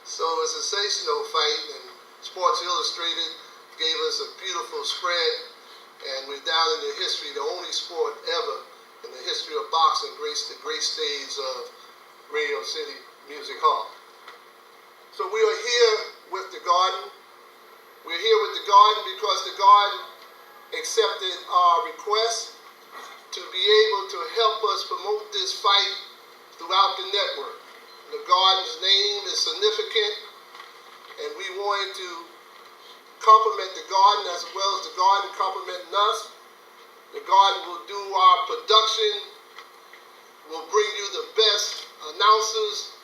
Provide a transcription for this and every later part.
So it was a sensational fight, and Sports Illustrated gave us a beautiful spread, and we're down in the history, the only sport ever in the history of boxing graced the great stage of Radio City Music Hall. So we are here with the Garden. We're here with the Garden because the Garden accepted our request to be able to help us promote this fight throughout the network. The Garden's name is significant, and we wanted to compliment the Garden as well as the Garden complimenting us. The Garden will do our production, will bring you the best announcers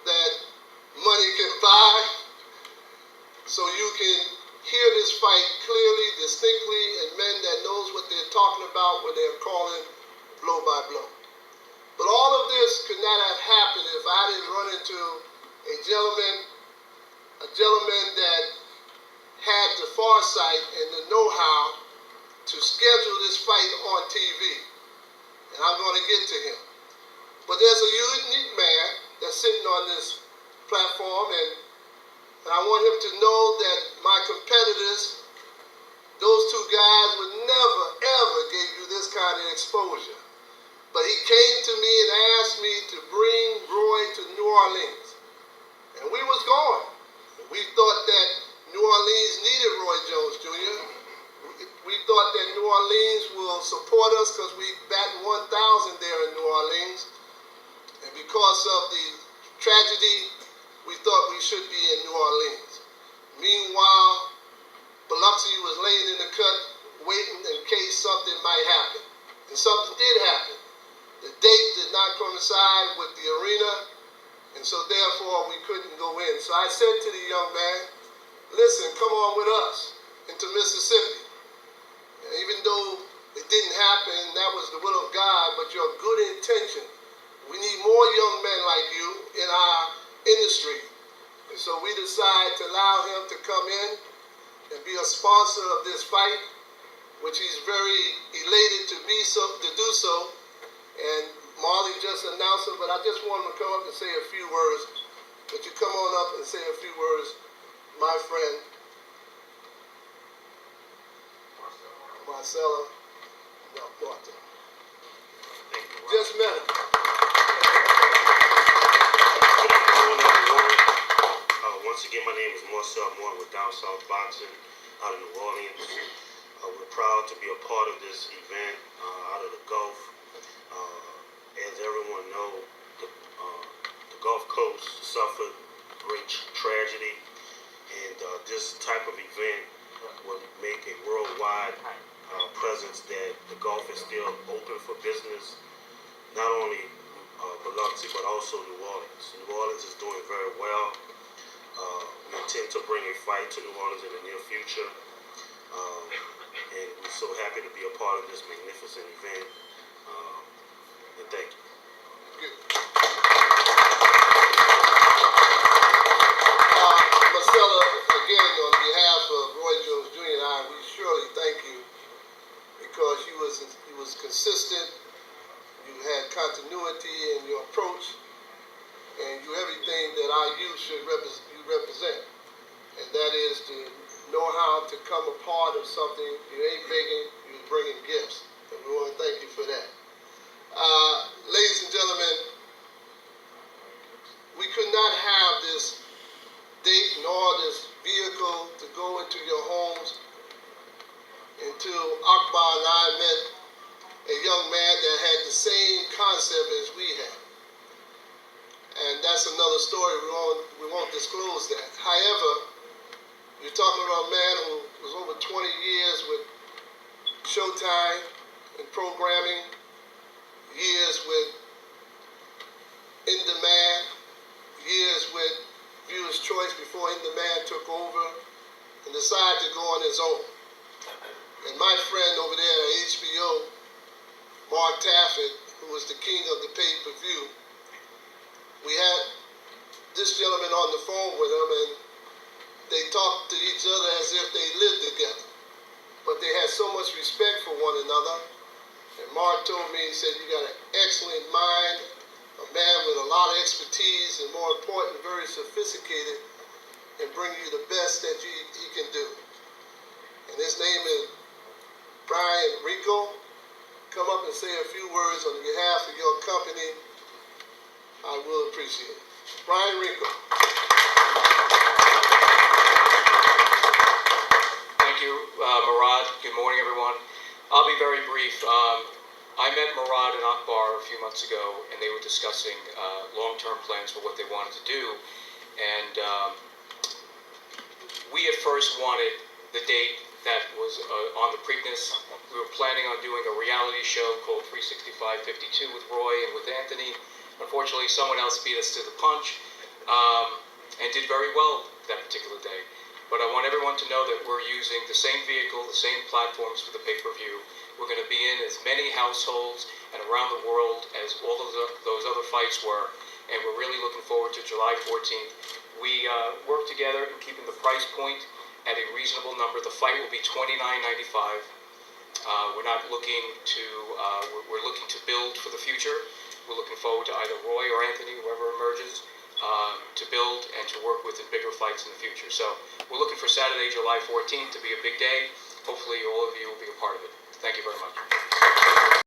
that money can buy, so you can hear this fight clearly, distinctly, and men that knows what they're talking about when they're calling blow by blow. But all of this could not have happened if I didn't run into a gentleman that had the foresight and the know-how to schedule this fight on TV. And I'm going to get to him. But there's a unique man that's sitting on this platform, and I want him to know that my competitors, those two guys would never, ever give you this kind of exposure. But he came to me and asked me to bring Roy to New Orleans. And we was going. We thought that New Orleans needed Roy Jones Jr. We thought that New Orleans will support us because we batted 1,000 there in New Orleans. And because of the tragedy, we thought we should be in New Orleans. Meanwhile, Biloxi was laying in the cut, waiting in case something might happen. And something did happen. The date did not coincide with the arena, and so therefore we couldn't go in. So I said to the young man, listen, come on with us into Mississippi. And even though it didn't happen, that was the will of God, but your good intention. We need more young men like you in our industry. And so we decided to allow him to come in and be a sponsor of this fight, which he's very elated to do so. And Marley just announced it, but I just want him to come up and say a few words. Would you come on up and say a few words, my friend Marcella? No, Martin. Just met him. Once again, my name is Marcel Murad with Down South Boxing out of New Orleans. We're proud to be a part of this event out of the Gulf. As everyone knows, the Gulf Coast suffered great tragedy, and this type of event will make a worldwide presence that the Gulf is still open for business, not only Biloxi, but also New Orleans. New Orleans is doing very well. We intend to bring a fight to New Orleans in the near future, and we're so happy to be a part of this magnificent event. And thank you. Marcella, again, on behalf of Roy Jones Jr. and I, we surely thank you because you was consistent, you had continuity in your approach, and you everything that our youth should represent. And that is to know how to come a part of something. You ain't begging, you're bringing gifts. And we want to thank you for that. Ladies and gentlemen, we could not have this date nor this vehicle to go into your homes until Akbar and I met a young man that had the same concept as we had. And that's another story, we won't disclose that. However, you're talking about a man who was over 20 years with Showtime and programming, years with In Demand, years with Viewer's Choice before In Demand took over, and decided to go on his own. And my friend over there at HBO, Mark Taffet, who was the king of the pay-per-view, we had this gentleman on the phone with him, and they talked to each other as if they lived together. But they had so much respect for one another. And Mark told me, he said, you got an excellent mind, a man with a lot of expertise and, more important, very sophisticated in bringing you the best that he can do. And his name is Bryan. Come up and say a few words on behalf of your company. I will appreciate it. Bryan. Thank you, Murad. Good morning, everyone. I'll be very brief. I met Murad and Akbar a few months ago, and they were discussing long-term plans for what they wanted to do. And we at first wanted the date that was on the Preakness. We were planning on doing a reality show called 365-52 with Roy and with Anthony. Unfortunately, someone else beat us to the punch and did very well that particular day. But I want everyone to know that we're using the same vehicle, the same platforms for the pay-per-view. We're going to be in as many households and around the world as all of those other fights were. And we're really looking forward to July 14th. We work together in keeping the price point at a reasonable number. The fight will be $29.95. We're not looking to, we're looking to build for the future. We're looking forward to either Roy or Anthony, whoever emerges, to build and to work with in bigger fights in the future. So we're looking for Saturday, July 14th to be a big day. Hopefully all of you will be a part of it. Thank you very much.